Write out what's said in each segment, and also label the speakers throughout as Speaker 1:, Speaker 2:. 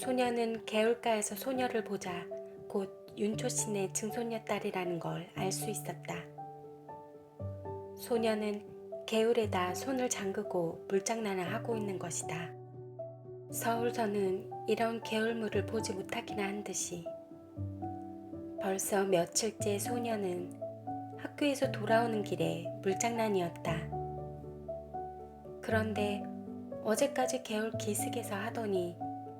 Speaker 1: 소녀는 개울가에서 소녀를 보자 곧 윤초신의 증손녀딸이라는 걸 알 수 있었다. 소녀는 개울에다 손을 잠그고 물장난을 하고 있는 것이다. 서울서는 이런 개울물을 보지 못하기나 한 듯이 벌써 며칠째 소녀는 학교에서 돌아오는 길에 물장난이었다. 그런데 어제까지 개울 기슭에서 하더니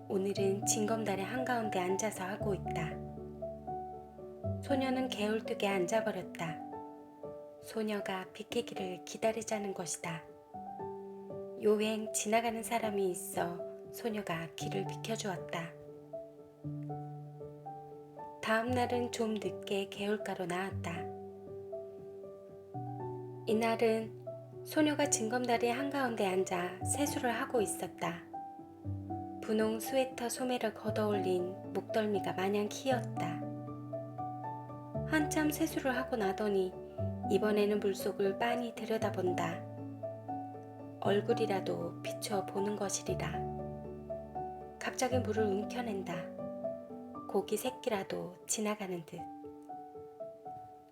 Speaker 1: 오늘은 징검다리 한가운데 앉아서 하고 있다. 소녀는 개울뚝에 앉아버렸다. 소녀가 비키기를 기다리자는 것이다. 요행 지나가는 사람이 있어 소녀가 길을 비켜주었다. 다음 날은 좀 늦게 개울가로 나왔다. 이날은 소녀가 징검다리 한가운데 앉아 세수를 하고 있었다. 분홍 스웨터 소매를 걷어올린 목덜미가 마냥 희었다. 한참 세수를 하고 나더니 이번에는 물속을 빤히 들여다본다. 얼굴이라도 비춰 보는 것이리라. 갑자기 물을 움켜낸다. 고기 새끼라도 지나가는 듯.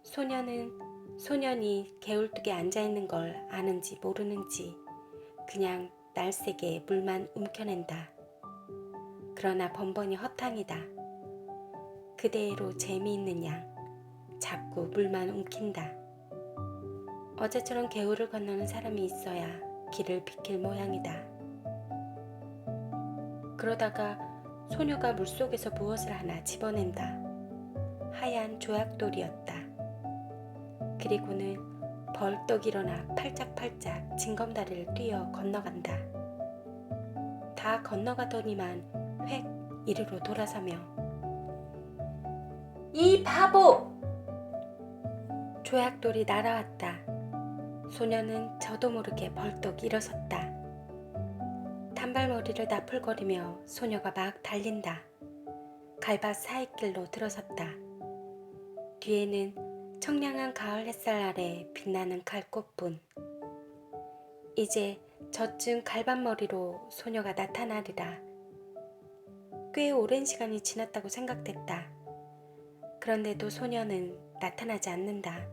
Speaker 1: 소녀는 소년이 개울뚝에 앉아있는 걸 아는지 모르는지 그냥 날쌔게 물만 움켜낸다. 그러나 번번이 허탕이다. 그대로 재미있는 양 자꾸 물만 움킨다. 어제처럼 개울을 건너는 사람이 있어야 길을 비킬 모양이다. 그러다가 소녀가 물속에서 무엇을 하나 집어낸다. 하얀 조약돌이었다. 그리고는 벌떡 일어나 팔짝팔짝 징검다리를 뛰어 건너간다. 다 건너가더니만 획 이리로 돌아서며 이 바보! 조약돌이 날아왔다. 소녀는 저도 모르게 벌떡 일어섰다. 단발머리를 나풀거리며 소녀가 막 달린다. 갈밭 사이길로 들어섰다. 뒤에는 청량한 가을 햇살 아래 빛나는 갈꽃뿐. 이제 저쯤 갈밭머리로 소녀가 나타나리라. 꽤 오랜 시간이 지났다고 생각됐다. 그런데도 소녀는 나타나지 않는다.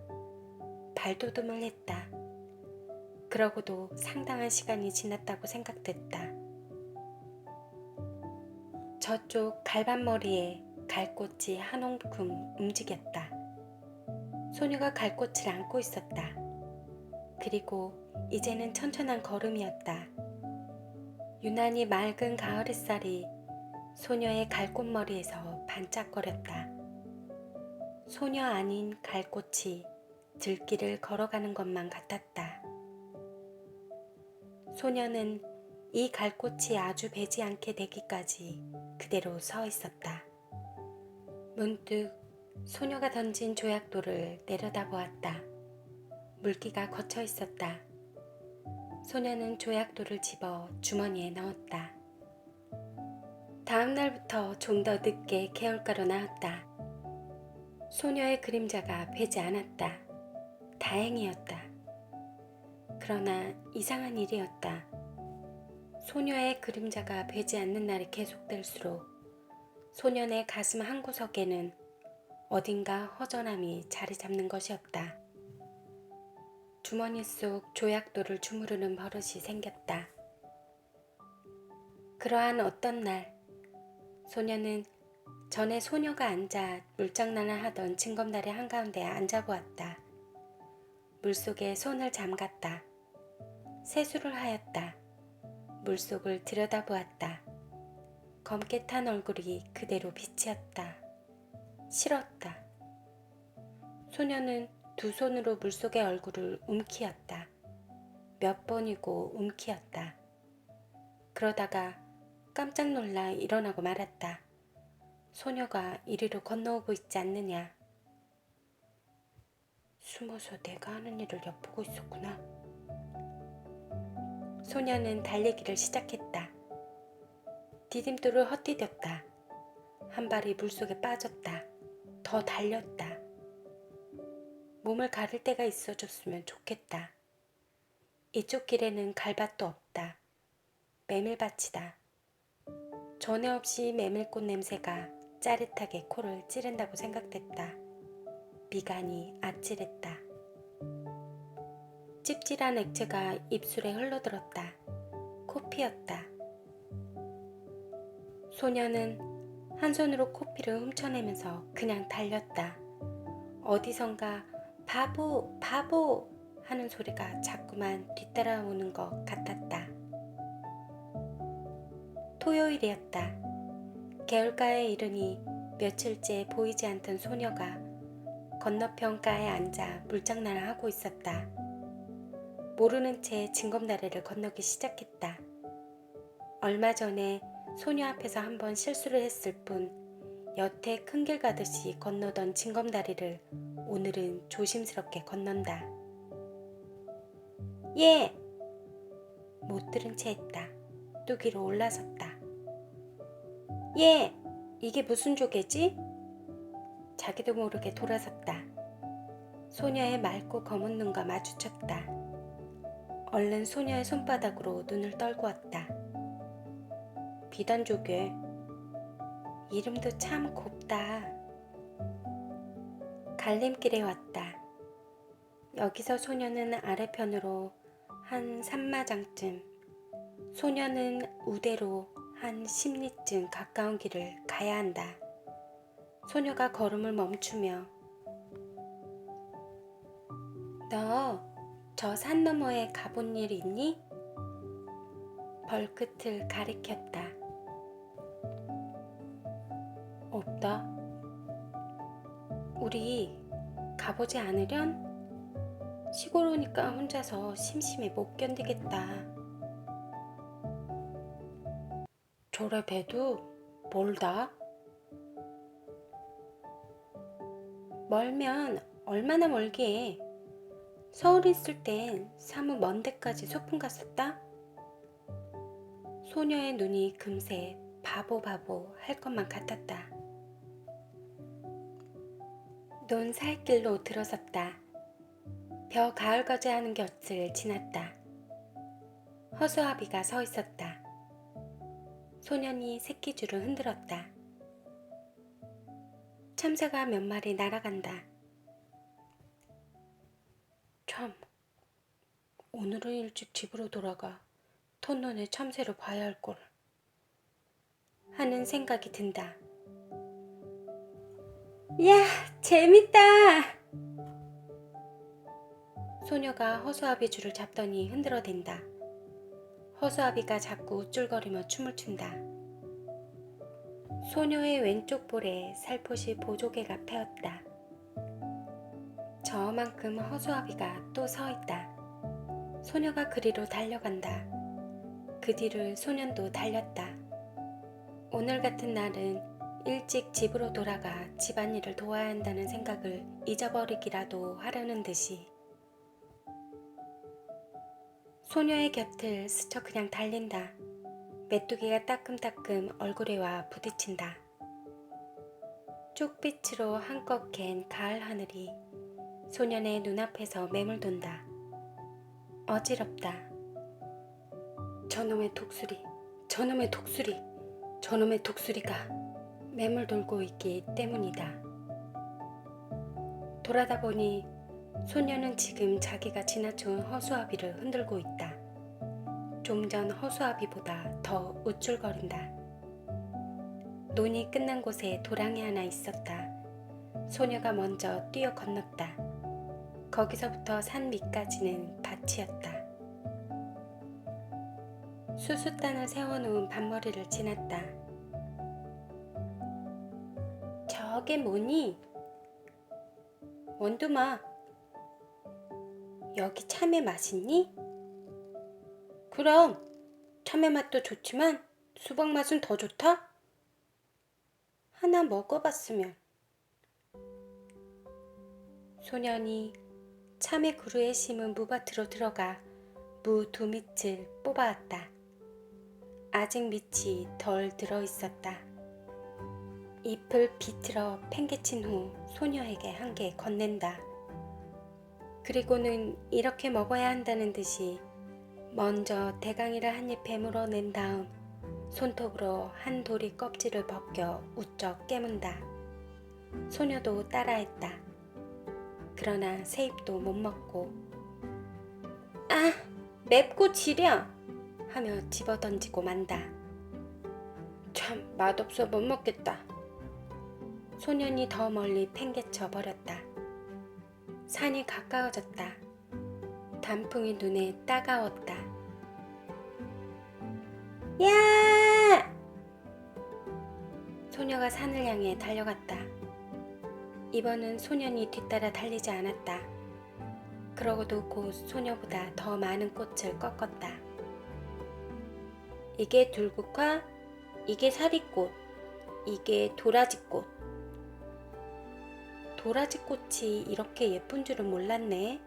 Speaker 1: 발돋움을 했다. 그러고도 상당한 시간이 지났다고 생각됐다. 저쪽 갈밭머리에 갈꽃이 한 움큼 움직였다. 소녀가 갈꽃을 안고 있었다. 그리고 이제는 천천한 걸음이었다. 유난히 맑은 가을 햇살이 소녀의 갈꽃머리에서 반짝거렸다. 소녀 아닌 갈꽃이 들길을 걸어가는 것만 같았다. 소녀는 이 갈꽃이 아주 배지 않게 되기까지 그대로 서 있었다. 문득 소녀가 던진 조약돌을 내려다보았다. 물기가 거쳐 있었다. 소녀는 조약돌을 집어 주머니에 넣었다. 다음 날부터 좀 더 늦게 개울가로 나왔다. 소녀의 그림자가 배지 않았다. 다행이었다. 그러나 이상한 일이었다. 소녀의 그림자가 배지 않는 날이 계속될수록 소년의 가슴 한구석에는 어딘가 허전함이 자리 잡는 것이었다. 주머니 속 조약돌을 주무르는 버릇이 생겼다. 그러한 어떤 날, 소녀는 전에 소녀가 앉아 물장난을 하던 징검다리 한가운데에 앉아보았다. 물속에 손을 잠갔다. 세수를 하였다. 물속을 들여다보았다. 검게 탄 얼굴이 그대로 비치었다. 싫었다. 소녀는 두 손으로 물속의 얼굴을 움키었다. 몇 번이고 움키었다. 그러다가 깜짝 놀라 일어나고 말았다. 소녀가 이리로 건너오고 있지 않느냐. 숨어서 내가 하는 일을 엿보고 있었구나. 소녀는 달리기를 시작했다. 디딤돌을 헛디뎠다. 한 발이 물속에 빠졌다. 더 달렸다. 몸을 가릴 데가 있어줬으면 좋겠다. 이쪽 길에는 갈밭도 없다. 메밀밭이다. 전에 없이 메밀꽃 냄새가 짜릿하게 코를 찌른다고 생각됐다. 미간이 아찔했다. 찝찝한 액체가 입술에 흘러들었다. 코피였다. 소녀는 한 손으로 코피를 훔쳐내면서 그냥 달렸다. 어디선가 바보, 바보 하는 소리가 자꾸만 뒤따라오는 것 같았다. 토요일이었다. 개울가에 이르니 며칠째 보이지 않던 소녀가 건너편가에 앉아 물장난을 하고 있었다. 모르는 채 징검다리를 건너기 시작했다. 얼마 전에 소녀 앞에서 한번 실수를 했을 뿐 여태 큰 길 가듯이 건너던 징검다리를 오늘은 조심스럽게 건넌다. 예! 못 들은 채 했다. 뚜기로 올라섰다. 예! 이게 무슨 조개지? 자기도 모르게 돌아섰다. 소녀의 맑고 검은 눈과 마주쳤다. 얼른 소녀의 손바닥으로 눈을 떨고 왔다. 비단조개. 이름도 참 곱다. 갈림길에 왔다. 여기서 소녀는 아래편으로 한 3마장쯤, 소녀는 우대로 한 10리쯤 가까운 길을 가야 한다. 소녀가 걸음을 멈추며 너 저 산 너머에 가본 일 있니? 벌끝을 가리켰다. 없다. 우리 가보지 않으련? 시골 오니까 혼자서 심심해 못 견디겠다. 저래 배도 멀다. 멀면 얼마나 멀게. 서울에 있을 땐 사무 먼 데까지 소풍 갔었다. 소녀의 눈이 금세 바보 할 것만 같았다. 논 사이길로 들어섰다. 벼 가을거제 하는 곁을 지났다. 허수아비가 서 있었다. 소년이 새끼줄을 흔들었다. 참새가 몇 마리 날아간다. 참, 오늘은 일찍 집으로 돌아가 텄눈에 참새를 봐야 할걸 하는 생각이 든다. 야, 재밌다! 소녀가 허수아비 줄을 잡더니 흔들어댄다. 허수아비가 자꾸 우쭐거리며 춤을 춘다. 소녀의 왼쪽 볼에 살포시 보조개가 패었다. 저만큼 허수아비가 또 서 있다. 소녀가 그리로 달려간다. 그 뒤를 소년도 달렸다. 오늘 같은 날은 일찍 집으로 돌아가 집안일을 도와야 한다는 생각을 잊어버리기라도 하려는 듯이 소녀의 곁을 스쳐 그냥 달린다. 메뚜기가 따끔따끔 얼굴에 와 부딪힌다. 쪽빛으로 한껏 갠 가을 하늘이 소년의 눈앞에서 매물돈다. 어지럽다. 저놈의 독수리, 저놈의 독수리, 저놈의 독수리가 매물돌고 있기 때문이다. 돌아다 보니 소녀는 지금 자기가 지나쳐온 허수아비를 흔들고 있다. 좀 전 허수아비보다 더 우쭐거린다. 논이 끝난 곳에 도랑이 하나 있었다. 소녀가 먼저 뛰어 건넜다. 거기서부터 산 밑까지는 밭이었다. 수수단을 세워놓은 밭머리를 지났다. 저게 뭐니? 원두마, 여기 참외 맛있니? 그럼 참외 맛도 좋지만 수박 맛은 더 좋다? 하나 먹어봤으면. 소년이 참외 그루에 심은 무밭으로 들어가 무 2밑을 뽑아왔다. 아직 밑이 덜 들어있었다. 잎을 비틀어 팽개친 후 소녀에게 한 개 건넨다. 그리고는 이렇게 먹어야 한다는 듯이 먼저 대강이를 한 입 베물어 낸 다음 손톱으로 한 도리 껍질을 벗겨 우쩍 깨문다. 소녀도 따라했다. 그러나 새 입도 못 먹고 아, 맵고 지려! 하며 집어던지고 만다. 참 맛없어 못 먹겠다. 소년이 더 멀리 팽개쳐 버렸다. 산이 가까워졌다. 단풍이 눈에 따가웠다. 야! 소녀가 산을 향해 달려갔다. 이번은 소년이 뒤따라 달리지 않았다. 그러고도 곧 소녀보다 더 많은 꽃을 꺾었다. 이게 들국화, 이게 사리꽃, 이게 도라지꽃. 도라지꽃이 이렇게 예쁜 줄은 몰랐네.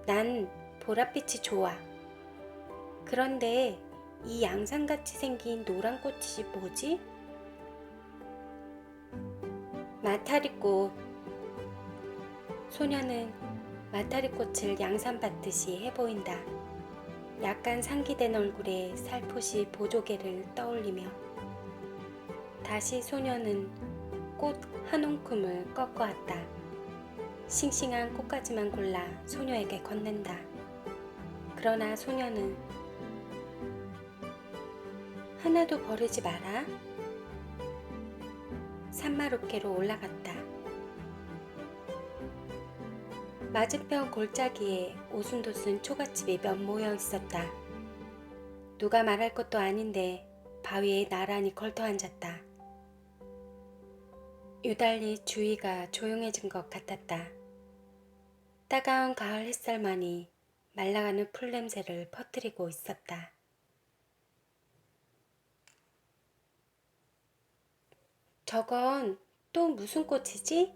Speaker 1: 난 보랏빛이 좋아. 그런데 이 양상같이 생긴 노란 꽃이 뭐지? 마타리꽃. 소녀는 마타리꽃을 양산받듯이 해보인다. 약간 상기된 얼굴에 살포시 보조개를 떠올리며 다시 소녀는 꽃 한 움큼을 꺾어왔다. 싱싱한 꽃가지만 골라 소녀에게 건넨다. 그러나 소녀는 하나도 버리지 마라. 산마루케로 올라갔다. 맞은편 골짜기에 오순도순 초가집이 몇 모여 있었다. 누가 말할 것도 아닌데 바위에 나란히 걸터 앉았다. 유달리 주위가 조용해진 것 같았다. 따가운 가을 햇살만이 말라가는 풀 냄새를 퍼뜨리고 있었다. 저건 또 무슨 꽃이지?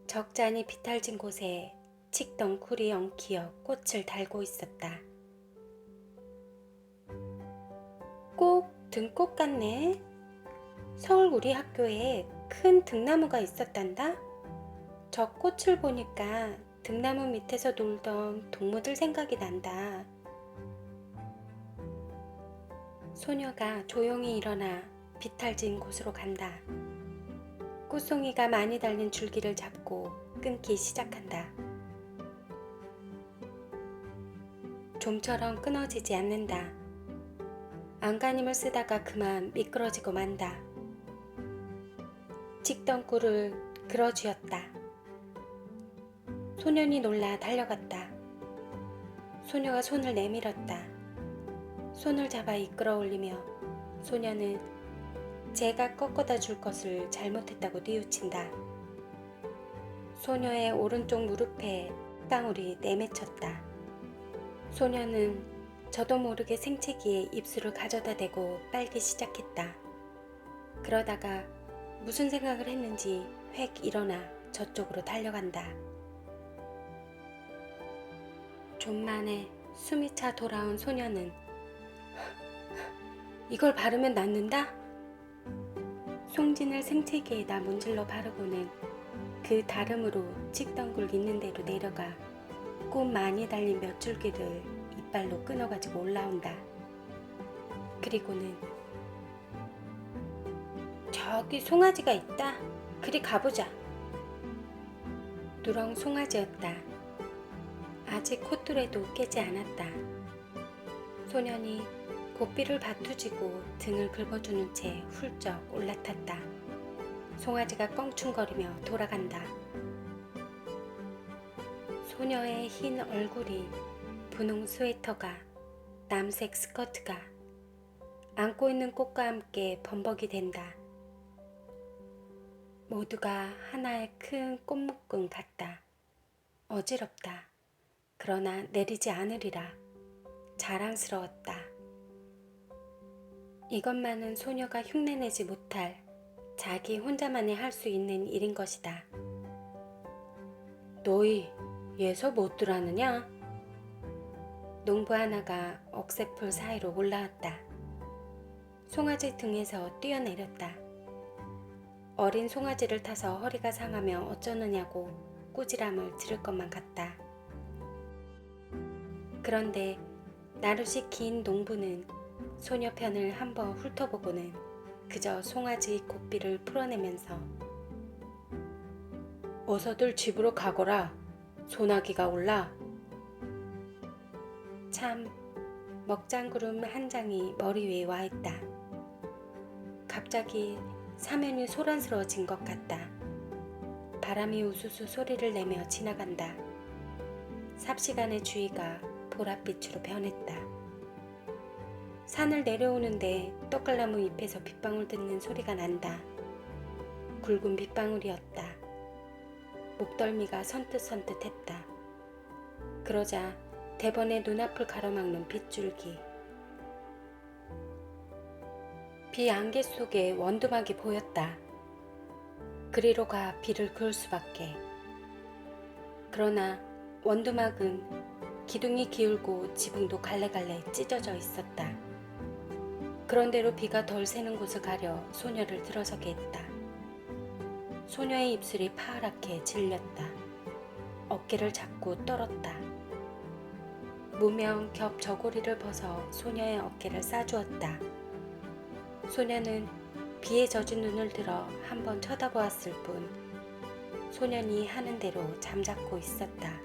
Speaker 1: 적잖이 비탈진 곳에 칡덩쿨이 엉키어 꽃을 달고 있었다. 꼭 등꽃 같네. 서울 우리 학교에 큰 등나무가 있었단다. 저 꽃을 보니까 등나무 밑에서 놀던 동무들 생각이 난다. 소녀가 조용히 일어나 비탈진 곳으로 간다. 꽃송이가 많이 달린 줄기를 잡고 끊기 시작한다. 좀처럼 끊어지지 않는다. 안간힘을 쓰다가 그만 미끄러지고 만다. 칡덩쿨을 그어쥐었다. 소년이 놀라 달려갔다. 소녀가 손을 내밀었다. 손을 잡아 이끌어 올리며 소녀는 제가 꺾어다 줄 것을 잘못했다고 뉘우친다. 소녀의 오른쪽 무릎에 땀방울이 내맺혔다. 소녀는 저도 모르게 생채기에 입술을 가져다 대고 빨기 시작했다. 그러다가 무슨 생각을 했는지 획 일어나 저쪽으로 달려간다. 좀 만에 숨이 차 돌아온 소녀는 이걸 바르면 낫는다? 송진을 생채기에다 문질러 바르고는 그 다름으로 칡덩굴 있는 대로 내려가 꽃 많이 달린 몇 줄기를 이빨로 끊어가지고 올라온다. 그리고는 저기 송아지가 있다. 그리 가보자. 누렁 송아지였다. 아직 콧뚜레도 깨지 않았다. 소년이 고삐를 바투지고 등을 긁어주는 채 훌쩍 올라탔다. 송아지가 껑충거리며 돌아간다. 소녀의 흰 얼굴이 분홍 스웨터가 남색 스커트가 안고 있는 꽃과 함께 범벅이 된다. 모두가 하나의 큰 꽃묶음 같다. 어지럽다. 그러나 내리지 않으리라. 자랑스러웠다. 이것만은 소녀가 흉내내지 못할 자기 혼자만이 할 수 있는 일인 것이다. 너희 예서 뭣들 하느냐? 농부 하나가 억새풀 사이로 올라왔다. 송아지 등에서 뛰어내렸다. 어린 송아지를 타서 허리가 상하며 어쩌느냐고 꾸지람을 들을 것만 같다. 그런데 나룻이 긴 농부는 소녀 편을 한번 훑어보고는 그저 송아지 고삐를 풀어내면서 어서들 집으로 가거라. 소나기가 올라. 참, 먹장구름 한 장이 머리 위에 와 있다. 갑자기 사면이 소란스러워진 것 같다. 바람이 우수수 소리를 내며 지나간다. 삽시간의 주위가 보랏빛으로 변했다. 산을 내려오는데 떡갈나무 잎에서 빗방울 듣는 소리가 난다. 굵은 빗방울이었다. 목덜미가 선뜻선뜻했다. 그러자 대번에 눈앞을 가로막는 빗줄기. 비 안개 속에 원두막이 보였다. 그리로 가 비를 그을 수밖에. 그러나 원두막은 기둥이 기울고 지붕도 갈래갈래 찢어져 있었다. 그런대로 비가 덜 새는 곳을 가려 소녀를 들어서게 했다. 소녀의 입술이 파랗게 질렸다. 어깨를 잡고 떨었다. 무명 겹 저고리를 벗어 소녀의 어깨를 싸주었다. 소녀는 비에 젖은 눈을 들어 한번 쳐다보았을 뿐 소년이 하는 대로 잠자코 있었다.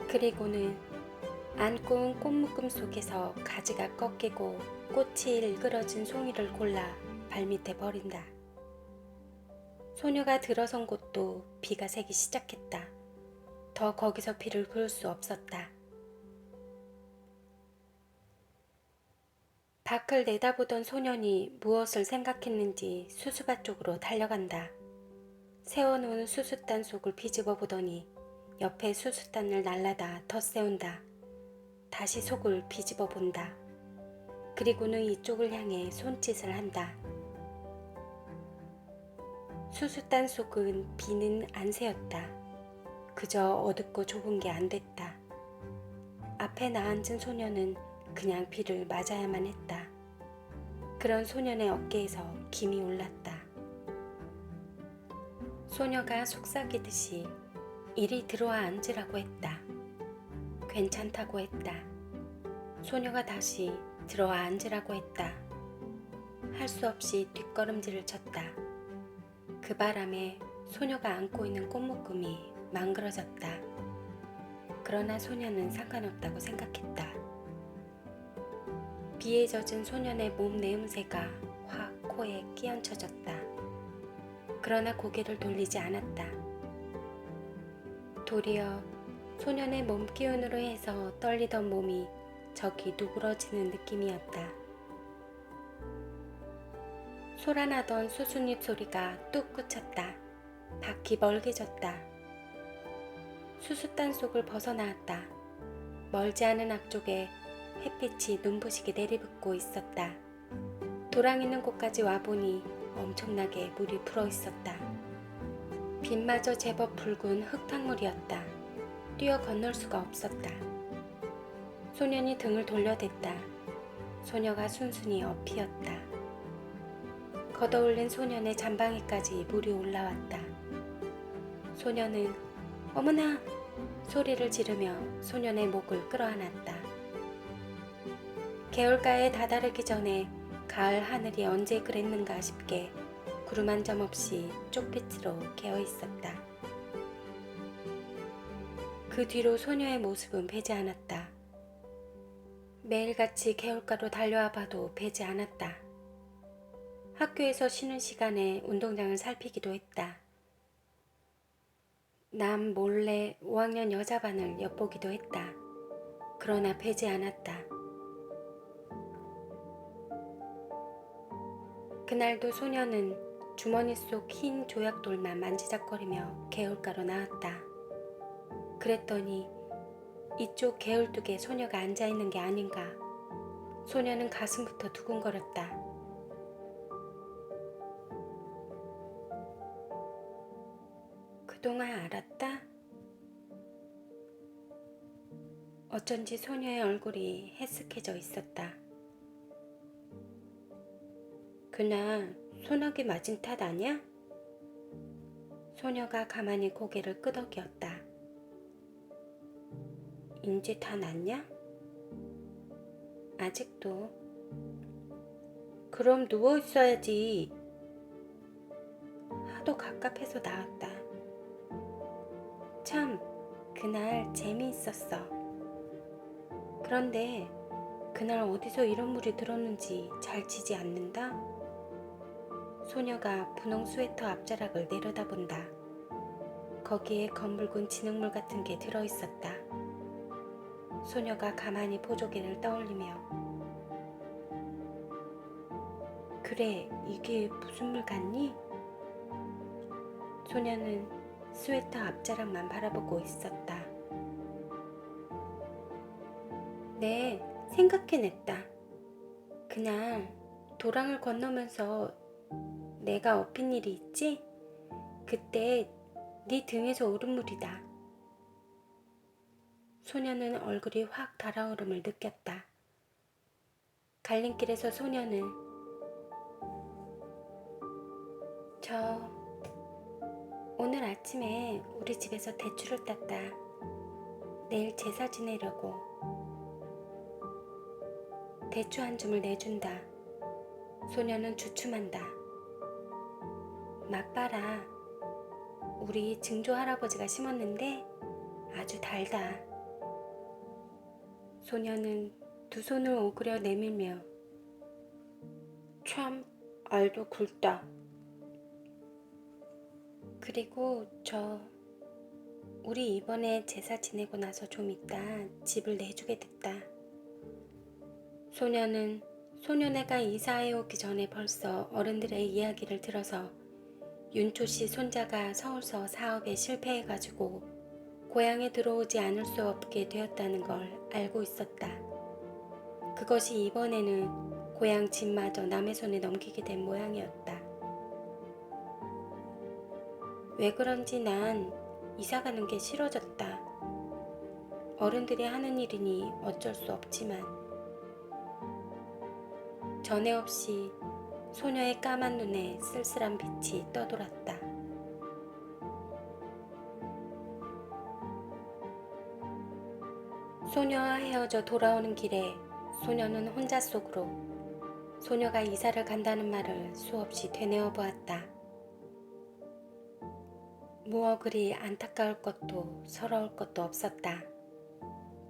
Speaker 1: 그리고는 안고 온 꽃묶음 속에서 가지가 꺾이고 꽃이 일그러진 송이를 골라 발밑에 버린다. 소녀가 들어선 곳도 비가 새기 시작했다. 더 거기서 비를 그을 수 없었다. 밖을 내다보던 소년이 무엇을 생각했는지 수수밭 쪽으로 달려간다. 세워놓은 수숫단 속을 뒤집어 보더니 옆에 수숫단을 날라다 덧세운다. 다시 속을 뒤집어 본다. 그리고는 이쪽을 향해 손짓을 한다. 수숫단 속은 비는 안 새었다. 그저 어둡고 좁은 게 안 됐다. 앞에 나앉은 소녀는 그냥 비를 맞아야만 했다. 그런 소년의 어깨에서 김이 올랐다. 소녀가 속삭이듯이 이리 들어와 앉으라고 했다. 괜찮다고 했다. 소녀가 다시 들어와 앉으라고 했다. 할 수 없이 뒷걸음질을 쳤다. 그 바람에 소녀가 안고 있는 꽃묶음이 망그러졌다. 그러나 소녀는 상관없다고 생각했다. 비에 젖은 소년의 몸 내음새가 확 코에 끼얹혀졌다. 그러나 고개를 돌리지 않았다. 도리어 소년의 몸 기운으로 해서 떨리던 몸이 저기 누그러지는 느낌이었다. 소란하던 수순잎 소리가 뚝 그쳤다. 바퀴 멀게졌다. 수숫단 속을 벗어나왔다. 멀지 않은 앞쪽에 햇빛이 눈부시게 내리붙고 있었다. 도랑 있는 곳까지 와보니 엄청나게 물이 불어 있었다. 빛마저 제법 붉은 흙탕물이었다. 뛰어 건널 수가 없었다. 소년이 등을 돌려댔다. 소녀가 순순히 엎이었다. 걷어올린 소년의 잠방이까지 물이 올라왔다. 소녀는 어머나! 소리를 지르며 소년의 목을 끌어안았다. 개울가에 다다르기 전에 가을 하늘이 언제 그랬는가 싶게 구름 한 점 없이 쪽빛으로 개어 있었다. 그 뒤로 소녀의 모습은 배지 않았다. 매일같이 개울가로 달려와 봐도 배지 않았다. 학교에서 쉬는 시간에 운동장을 살피기도 했다. 남 몰래 5학년 여자반을 엿보기도 했다. 그러나 배지 않았다. 그날도 소녀는 주머니 속 흰 조약돌만 만지작거리며 개울가로 나왔다. 그랬더니 이쪽 개울뚝에 소녀가 앉아있는 게 아닌가. 소녀는 가슴부터 두근거렸다. 그동안 알았다? 어쩐지 소녀의 얼굴이 해쓱해져 있었다. 그날 소나기 맞은 탓 아냐? 소녀가 가만히 고개를 끄덕였다. 인제 다 났냐? 아직도. 그럼 누워 있어야지. 하도 갑갑해서 나왔다. 참, 그날 재미있었어. 그런데 그날 어디서 이런 물이 들었는지 잘 지지 않는다. 소녀가 분홍 스웨터 앞자락을 내려다본다. 거기에 검붉은 진흙물 같은 게 들어있었다. 소녀가 가만히 보조개를 떠올리며 그래, 이게 무슨 물 같니? 소녀는 스웨터 앞자락만 바라보고 있었다. 네, 생각해냈다. 그날 도랑을 건너면서 내가 엎인 일이 있지? 그때 네 등에서 오른 물이다. 소녀는 얼굴이 확 달아오름을 느꼈다. 갈림길에서 소녀는 저 오늘 아침에 우리 집에서 대추를 땄다. 내일 제사 지내려고. 대추 한 줌을 내준다. 소녀는 주춤한다. 맛봐라. 우리 증조 할아버지가 심었는데 아주 달다. 소녀는 두 손을 오그려 내밀며 참 알도 굵다. 그리고 우리 이번에 제사 지내고 나서 좀 있다 집을 내주게 됐다. 소녀는 소녀네가 이사해 오기 전에 벌써 어른들의 이야기를 들어서 윤초씨 손자가 서울서 사업에 실패해가지고 고향에 들어오지 않을 수 없게 되었다는 걸 알고 있었다. 그것이 이번에는 고향 집마저 남의 손에 넘기게 된 모양이었다. 왜 그런지 난 이사가는 게 싫어졌다. 어른들이 하는 일이니 어쩔 수 없지만. 전에 없이 소녀의 까만 눈에 쓸쓸한 빛이 떠돌았다. 소녀와 헤어져 돌아오는 길에 소녀는 혼자 속으로 소녀가 이사를 간다는 말을 수없이 되뇌어 보았다. 무어 그리 안타까울 것도 서러울 것도 없었다.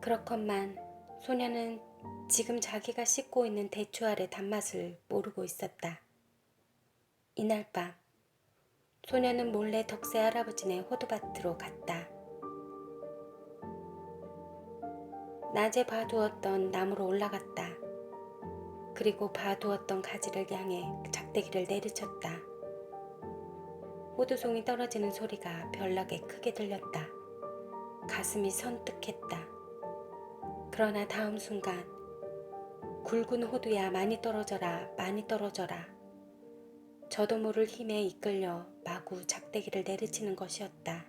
Speaker 1: 그렇건만 소녀는 지금 자기가 씻고 있는 대추 알의 단맛을 모르고 있었다. 이날 밤 소녀는 몰래 덕세 할아버지네 호두밭으로 갔다. 낮에 봐두었던 나무로 올라갔다. 그리고 봐두었던 가지를 향해 작대기를 내리쳤다. 호두송이 떨어지는 소리가 별나게 크게 들렸다. 가슴이 선뜩했다. 그러나 다음 순간 굵은 호두야 많이 떨어져라 많이 떨어져라. 저도 모를 힘에 이끌려 마구 작대기를 내리치는 것이었다.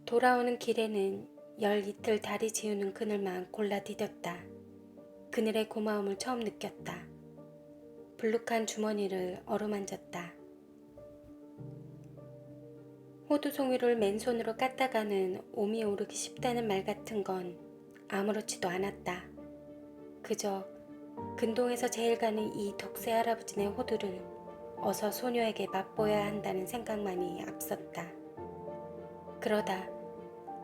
Speaker 1: 돌아오는 길에는 열 이틀 다리 지우는 그늘만 골라 디뎠다. 그늘의 고마움을 처음 느꼈다. 불룩한 주머니를 어루만졌다. 호두송이를 맨손으로 깠다가는 옴이 오르기 쉽다는 말 같은 건 아무렇지도 않았다. 그저 근동에서 제일 가는 이 덕세 할아버지네 호두를 어서 소녀에게 맛보여야 한다는 생각만이 앞섰다. 그러다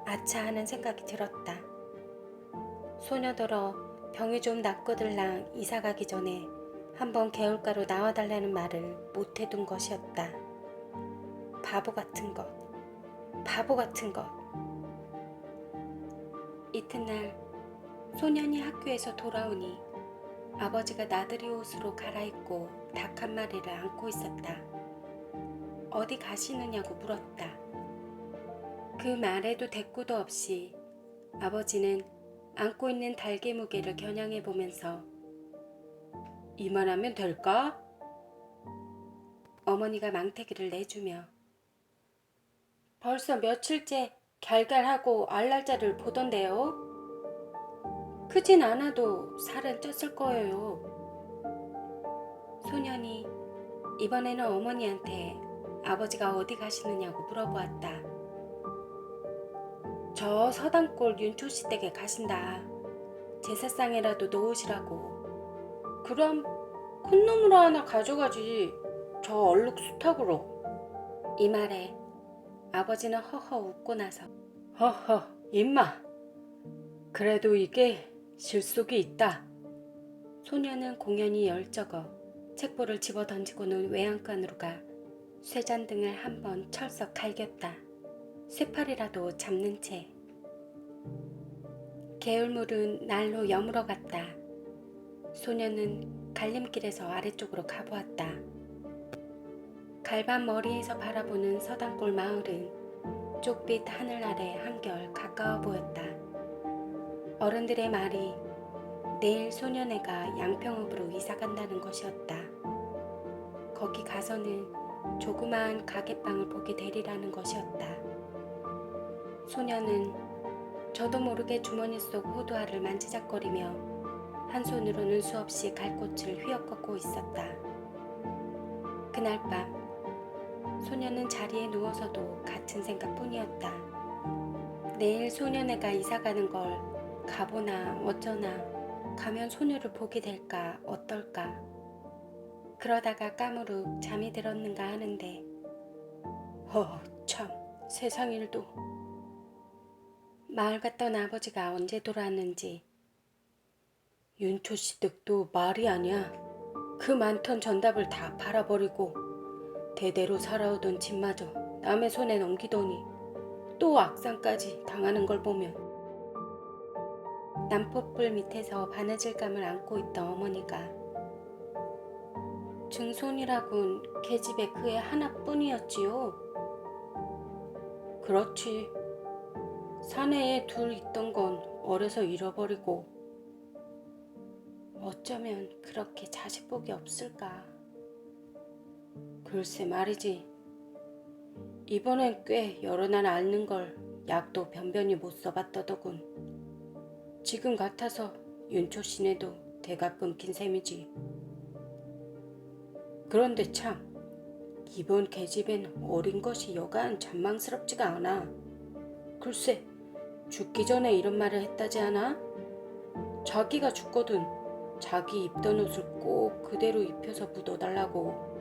Speaker 1: 아차 하는 생각이 들었다. 소녀더러 병이 좀 낫고들랑 이사가기 전에 한번 개울가로 나와달라는 말을 못해둔 것이었다. 바보 같은 것, 바보 같은 것. 이튿날 소년이 학교에서 돌아오니 아버지가 나들이 옷으로 갈아입고 닭 한 마리를 안고 있었다. 어디 가시느냐고 물었다. 그 말에도 대꾸도 없이 아버지는 안고 있는 닭의 무게를 겨냥해 보면서 이만하면 될까? 어머니가 망태기를 내주며 벌써 며칠째 갈갈하고 알날자를 보던데요. 크진 않아도 살은 쪘을 거예요. 소년이 이번에는 어머니한테 아버지가 어디 가시느냐고 물어보았다. 저 서당골 윤초씨 댁에 가신다. 제사상에라도 놓으시라고. 그럼 큰 놈으로 하나 가져가지. 저 얼룩 수탉으로. 이 말에 아버지는 허허 웃고 나서 허허 임마, 그래도 이게 실속이 있다. 소녀는 공연히 열적어 책보를 집어 던지고는 외양간으로 가 쇠잔등을 한번 철썩 갈겼다. 쇠팔이라도 잡는 채. 개울물은 날로 여물어 갔다. 소녀는 갈림길에서 아래쪽으로 가보았다. 갈반 머리에서 바라보는 서당골 마을은 쪽빛 하늘 아래 한결 가까워 보였다. 어른들의 말이 내일 소년애가 양평읍으로 이사간다는 것이었다. 거기 가서는 조그마한 가게방을 보게 되리라는 것이었다. 소녀는 저도 모르게 주머니 속 호두알을 만지작거리며 한 손으로는 수없이 갈 꽃을 휘어꺾고 있었다. 그날 밤 소녀는 자리에 누워서도 같은 생각뿐이었다. 내일 소년애가 이사가는 걸 가보나 어쩌나 가면 소녀를 보게 될까 어떨까. 그러다가 까무룩 잠이 들었는가 하는데 참 세상 일도. 마을 갔던 아버지가 언제 돌아왔는지. 윤초씨 댁도 말이 아니야. 그 많던 전답을 다 팔아버리고 대대로 살아오던 집마저 남의 손에 넘기더니 또 악상까지 당하는 걸 보면. 남포불 밑에서 바느질감을 안고 있던 어머니가 증손이라곤 계집애 그애 하나뿐이었지요. 그렇지. 사내에 둘 있던 건 어려서 잃어버리고 어쩌면 그렇게 자식복이 없을까. 글쎄 말이지. 이번엔 꽤 여러 날 앓는 걸 약도 변변히 못 써봤더더군. 지금 같아서 윤초씨네도 대가 끊긴 셈이지. 그런데 참 이번 계집엔 어린 것이 여간 잔망스럽지가 않아. 글쎄 죽기 전에 이런 말을 했다지 않아? 자기가 죽거든 자기 입던 옷을 꼭 그대로 입혀서 묻어달라고.